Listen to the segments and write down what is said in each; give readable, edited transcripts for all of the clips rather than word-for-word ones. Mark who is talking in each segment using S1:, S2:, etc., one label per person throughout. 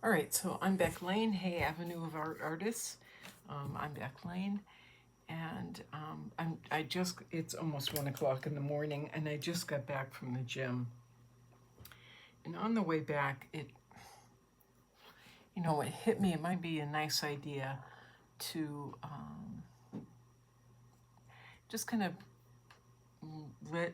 S1: All right, so I'm Beck Lane. Hey, Avenue of Art artists. I'm Beck Lane, and it's almost 1 o'clock in the morning, and I just got back from the gym. And on the way back, it hit me. It might be a nice idea to just kind of let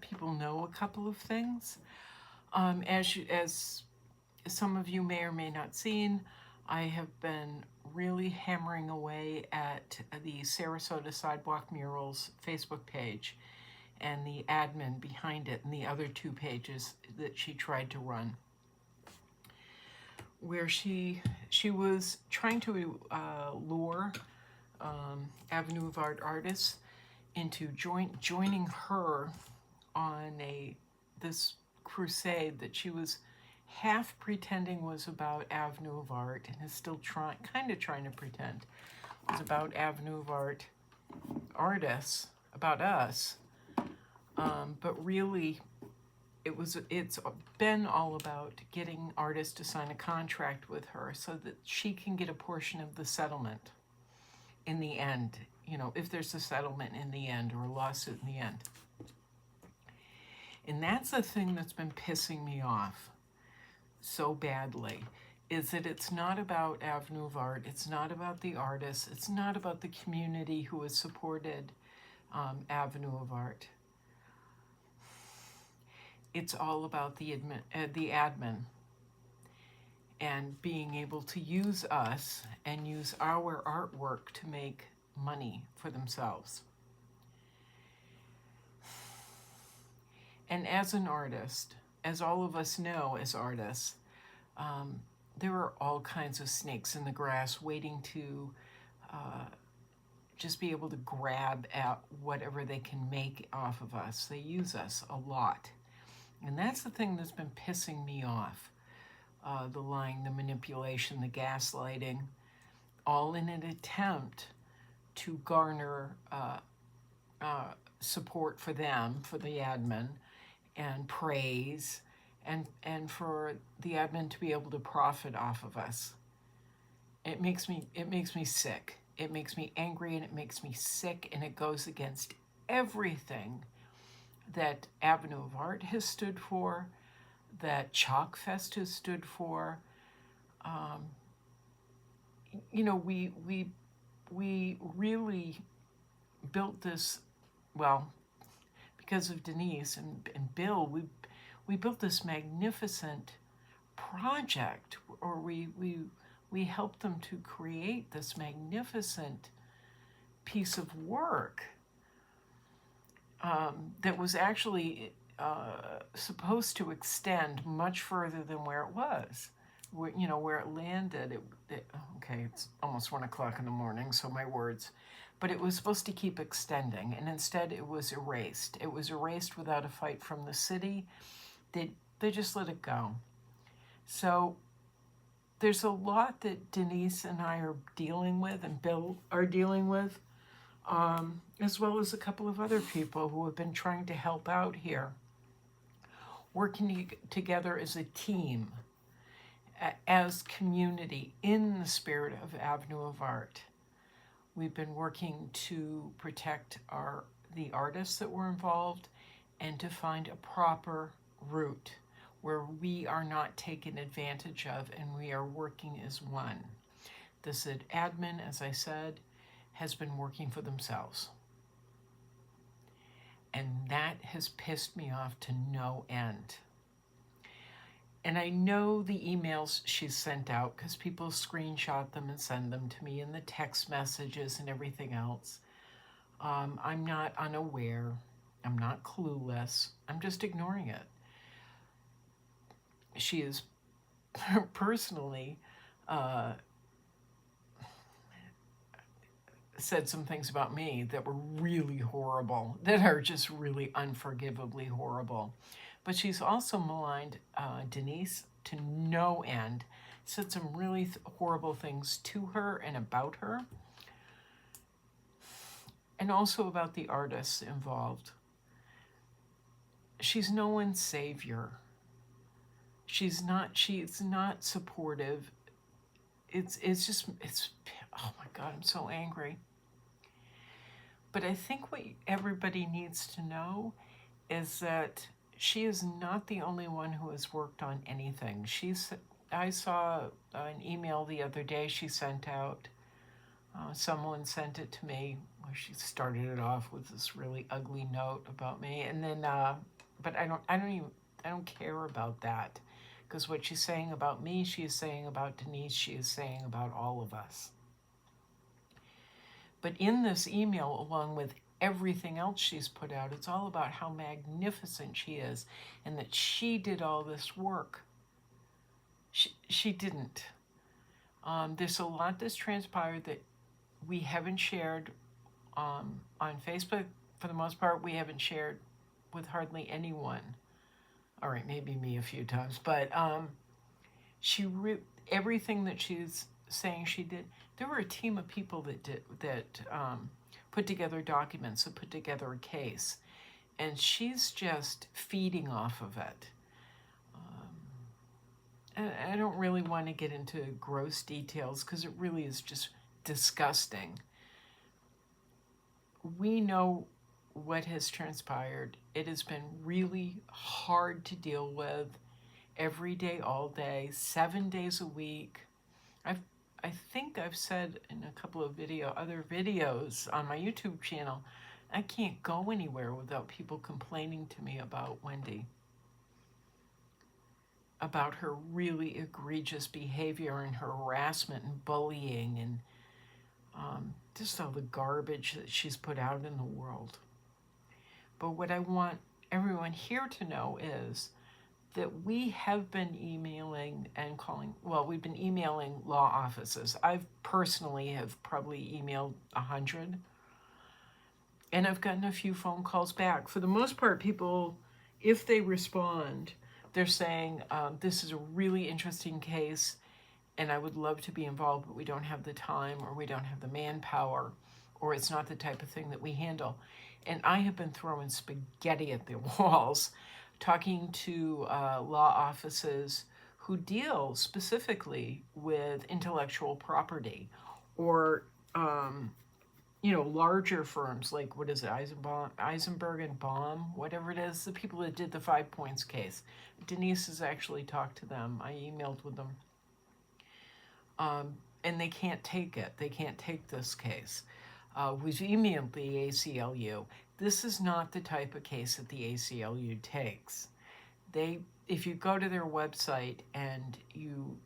S1: people know a couple of things. As some of you may or may not seen, I have been really hammering away at the Sarasota Sidewalk Murals Facebook page and the admin behind it and the other 2 pages that she tried to run, where she was trying to lure Avenue of Art artists into joining her on this crusade that she was half pretending was about Avenue of Art, and is still trying to pretend it was about Avenue of Art artists, about us, but really it's been all about getting artists to sign a contract with her so that she can get a portion of the settlement in the end, if there's a settlement in the end or a lawsuit in the end. And that's the thing that's been pissing me off so badly, is that it's not about Avenue of Art, it's not about the artists, it's not about the community who has supported Avenue of Art. It's all about the admin and being able to use us and use our artwork to make money for themselves. And as an artist, as all of us know as artists, there are all kinds of snakes in the grass waiting to just be able to grab at whatever they can make off of us. They use us a lot. And that's the thing that's been pissing me off. The lying, the manipulation, the gaslighting, all in an attempt to garner support for them, for the admin, and praise, and for the admin to be able to profit off of us. It makes me sick. It makes me angry, and it makes me sick, and it goes against everything that Avenue of Art has stood for, that Chalk Fest has stood for. We really built this, well, because of Denise and Bill, we built this magnificent project, or we helped them to create this magnificent piece of work that was actually supposed to extend much further than where it was. Where it landed. Okay, it's almost 1 o'clock in the morning, so my words. But it was supposed to keep extending, and instead it was erased. It was erased without a fight from the city. They just let it go. So there's a lot that Denise and I are dealing with, and Bill are dealing with, as well as a couple of other people who have been trying to help out here, working together as a team, as community, in the spirit of Avenue of Art. We've been working to protect the artists that were involved and to find a proper route where we are not taken advantage of and we are working as one. This admin, as I said, has been working for themselves. And that has pissed me off to no end. And I know the emails she's sent out because people screenshot them and send them to me in the text messages and everything else. I'm not unaware. I'm not clueless. I'm just ignoring it. She is personally said some things about me that were really horrible, that are just really unforgivably horrible. But she's also maligned Denise to no end, said some really horrible things to her and about her, and also about the artists involved. She's no one's savior. She's not supportive. It's oh my God, I'm so angry. But I think what everybody needs to know is that she is not the only one who has worked on anything. I saw an email the other day she sent out. Someone sent it to me where she started it off with this really ugly note about me, and then, but I don't care about that, because what she's saying about me, she is saying about Denise, she is saying about all of us. But in this email, along with everything else she's put out, it's all about how magnificent she is and that she did all this work. She didn't. There's a lot that's transpired that we haven't shared on Facebook. For the most part, we haven't shared with hardly anyone. All right, maybe me a few times, but everything that she's saying she did, there were a team of people that put together documents, that put together a case, and she's just feeding off of it. I don't really want to get into gross details because it really is just disgusting. We know what has transpired. It has been really hard to deal with every day, all day, 7 days a week. I think I've said in a couple of other videos on my YouTube channel, I can't go anywhere without people complaining to me about Wendy, about her really egregious behavior and harassment and bullying and just all the garbage that she's put out in the world. But what I want everyone here to know is that we have been emailing and calling, well, we've been emailing law offices. I've personally have probably emailed 100, and I've gotten a few phone calls back. For the most part, people, if they respond, they're saying, this is a really interesting case, and I would love to be involved, but we don't have the time, or we don't have the manpower, or it's not the type of thing that we handle. And I have been throwing spaghetti at the walls, talking to law offices who deal specifically with intellectual property, or larger firms like, what is it, Eisenberg and Baum, whatever it is, the people that did the 5 Points case. Denise has actually talked to them. I emailed with them. And they can't take it. They can't take this case. We've emailed the ACLU. This is not the type of case that the ACLU takes. If you go to their website and you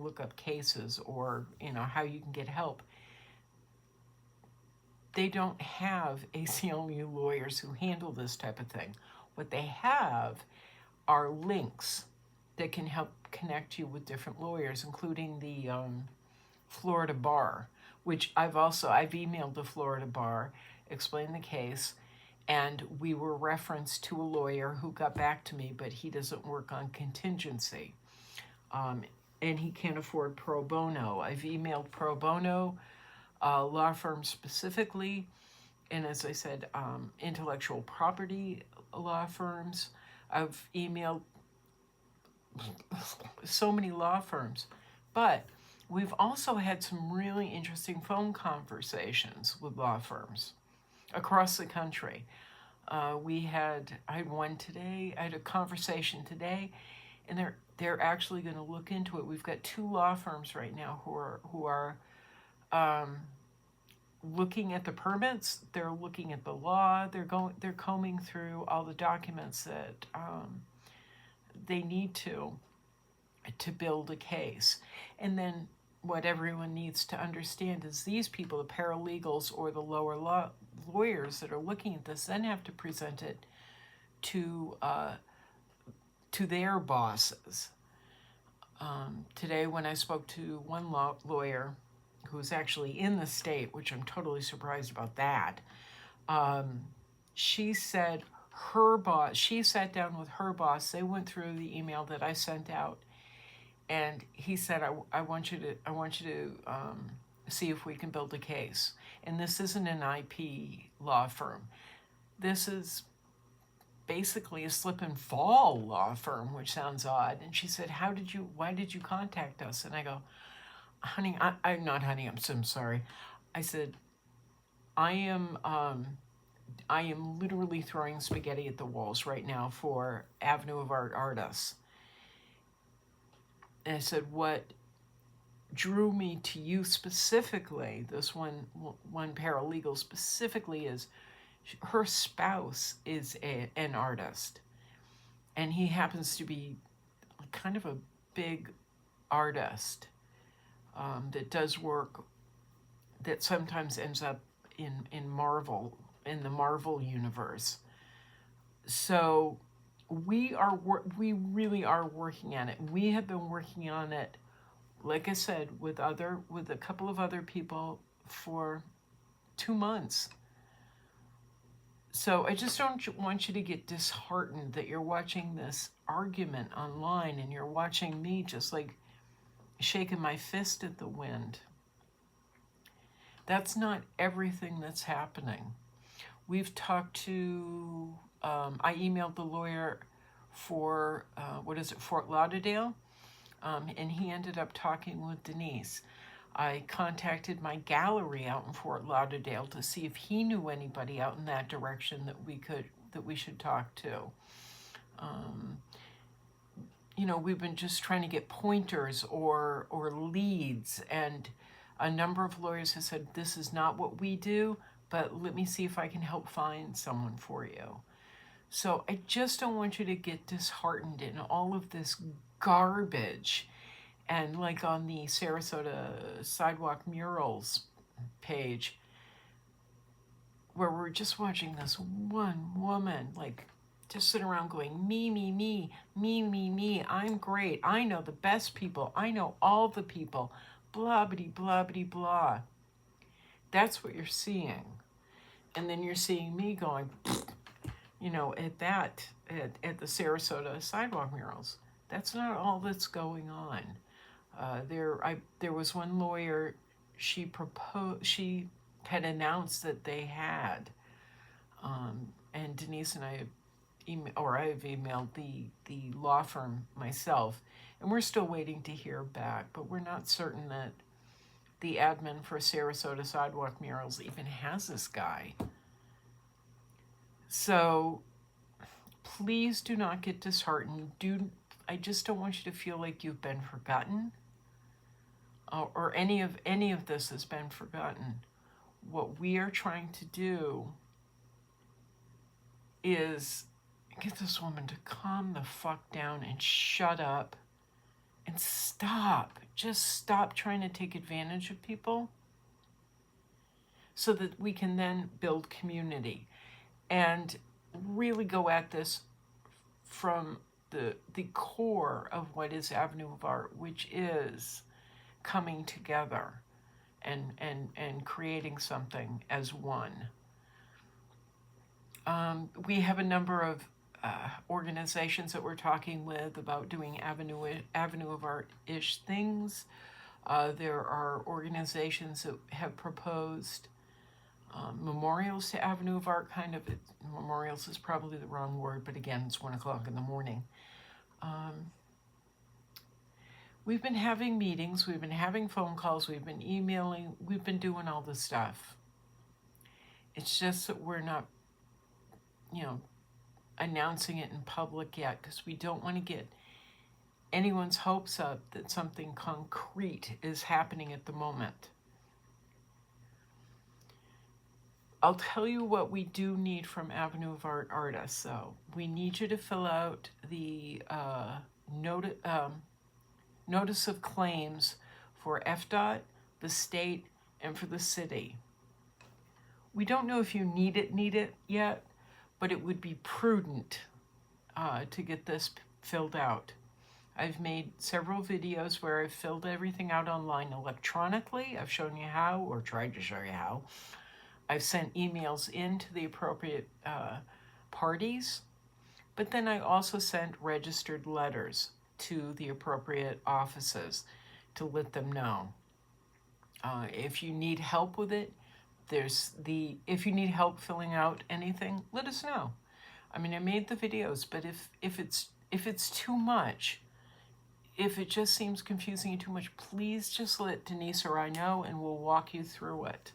S1: look up cases or how you can get help, they don't have ACLU lawyers who handle this type of thing. What they have are links that can help connect you with different lawyers, including the Florida Bar, which I've emailed the Florida Bar, explained the case, and we were referenced to a lawyer who got back to me, but he doesn't work on contingency, and he can't afford pro bono. I've emailed pro bono law firms specifically, and as I said, intellectual property law firms. I've emailed so many law firms, but we've also had some really interesting phone conversations with law firms across the country. I had one today. I had a conversation today, and they're actually going to look into it. We've got 2 law firms right now who are looking at the permits. They're looking at the law. They're combing through all the documents that they need to build a case. And then what everyone needs to understand is these people, the paralegals or the lower lawyers that are looking at this, then have to present it to their bosses. Today, when I spoke to one lawyer who's actually in the state, which I'm totally surprised about that, she said she sat down with her boss. They went through the email that I sent out, and he said, I want you to see if we can build a case. And this isn't an IP law firm. This is basically a slip and fall law firm, which sounds odd. And she said, why did you contact us? And I go, honey, I'm not honey, I'm sorry. I said, I am literally throwing spaghetti at the walls right now for Avenue of Art artists. And I said, what drew me to you specifically, this one paralegal specifically, is her spouse is an artist. And he happens to be kind of a big artist that does work that sometimes ends up in the Marvel universe. So we really are working on it. We have been working on it, like I said, with a couple of other people for 2 months. So I just don't want you to get disheartened that you're watching this argument online and you're watching me just like shaking my fist at the wind. That's not everything that's happening. We've talked to, I emailed the lawyer for, Fort Lauderdale, and he ended up talking with Denise. I contacted my gallery out in Fort Lauderdale to see if he knew anybody out in that direction that we should talk to. We've been just trying to get pointers or leads, and a number of lawyers have said, this is not what we do, but let me see if I can help find someone for you. So I just don't want you to get disheartened in all of this garbage. And like on the Sarasota Sidewalk Murals page, where we're just watching this one woman, like, just sitting around going, me, me, me, me, me, me, I'm great. I know the best people. I know all the people. Blah, bitty, blah, bitty, blah. That's what you're seeing. And then you're seeing me going, at the Sarasota Sidewalk Murals. That's not all that's going on. There was one lawyer, she had announced that they had, and Denise and I have emailed the law firm myself, and we're still waiting to hear back, but we're not certain that the admin for Sarasota Sidewalk Murals even has this guy. So please do not get disheartened. I just don't want you to feel like you've been forgotten, or any of this has been forgotten. What we are trying to do is get this woman to calm the fuck down and shut up and stop. Just stop trying to take advantage of people so that we can then build community and really go at this from the core of what is Avenue of Art, which is coming together and creating something as one. We have a number of organizations that we're talking with about doing Avenue of Art-ish things. There are organizations that have proposed memorials to Avenue of Art, kind of. Memorials is probably the wrong word, but again, it's 1 o'clock in the morning. We've been having meetings, we've been having phone calls, we've been emailing, we've been doing all this stuff. It's just that we're not, announcing it in public yet, because we don't want to get anyone's hopes up that something concrete is happening at the moment. I'll tell you what we do need from Avenue of Art artists, though. We need you to fill out the notice of claims for FDOT, the state, and for the city. We don't know if you need it yet, but it would be prudent to get this filled out. I've made several videos where I've filled everything out online electronically. I've shown you how, or tried to show you how. I've sent emails in to the appropriate parties, but then I also sent registered letters to the appropriate offices to let them know. If you need help with it, if you need help filling out anything, let us know. I mean, I made the videos, but if it's too much, if it just seems confusing and too much, please just let Denise or I know, and we'll walk you through it.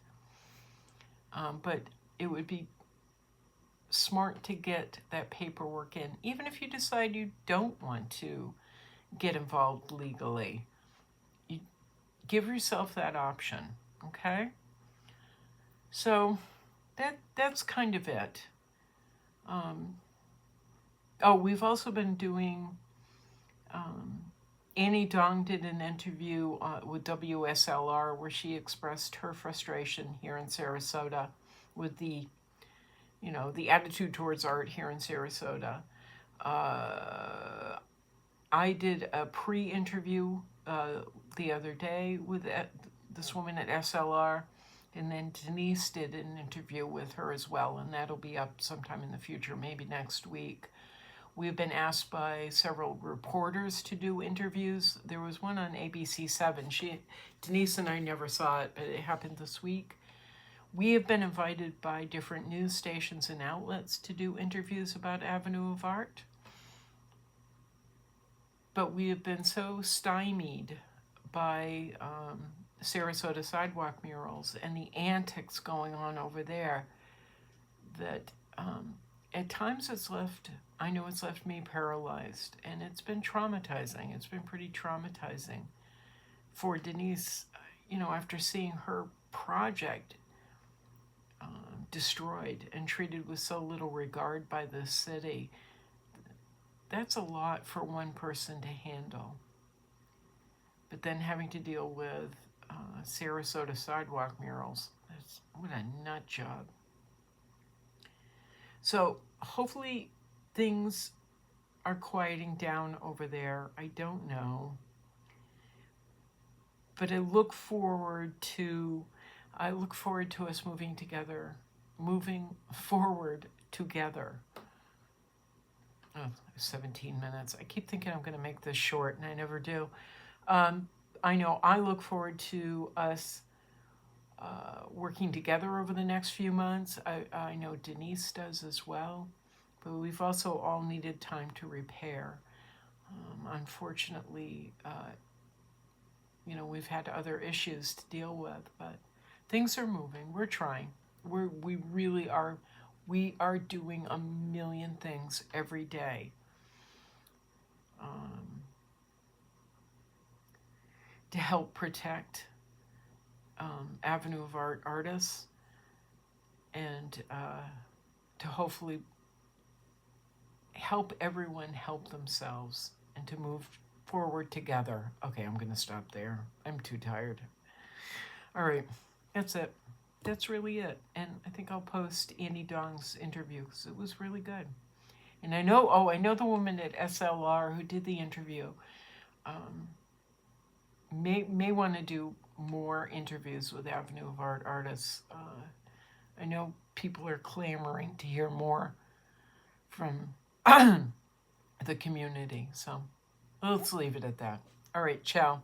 S1: But it would be smart to get that paperwork in, even if you decide you don't want to get involved legally. You give yourself that option, okay? So that's kind of it. Oh, we've also been doing, Annie Dong did an interview with WSLR where she expressed her frustration here in Sarasota with the, the attitude towards art here in Sarasota. I did a pre-interview the other day with this woman at SLR, and then Denise did an interview with her as well, and that'll be up sometime in the future, maybe next week. We've been asked by several reporters to do interviews. There was one on ABC7. Denise and I never saw it, but it happened this week. We have been invited by different news stations and outlets to do interviews about Ave of Art. But we have been so stymied by Sarasota Sidewalk Murals and the antics going on over there that at times I know it's left me paralyzed, and it's been traumatizing. It's been pretty traumatizing for Denise, after seeing her project destroyed and treated with so little regard by the city. That's a lot for one person to handle. But then having to deal with Sarasota Sidewalk Murals, what a nut job. So hopefully things are quieting down over there. I don't know. But I look forward to us moving forward together. Oh, 17 minutes. I keep thinking I'm going to make this short, and I never do. I know I look forward to us working together over the next few months. I know Denise does as well, but we've also all needed time to repair. Unfortunately, we've had other issues to deal with, but things are moving. We're trying. We really are. We are doing a million things every day. To help protect Ave of Art artists, and to hopefully help everyone help themselves and to move forward together. Okay, I'm going to stop there. I'm too tired. All right, that's it. That's really it. And I think I'll post Annie Dong's interview because it was really good. And I know the woman at SLR who did the interview may want to do more interviews with Ave of Art artists. I know people are clamoring to hear more from the community. So let's leave it at that. All right, ciao.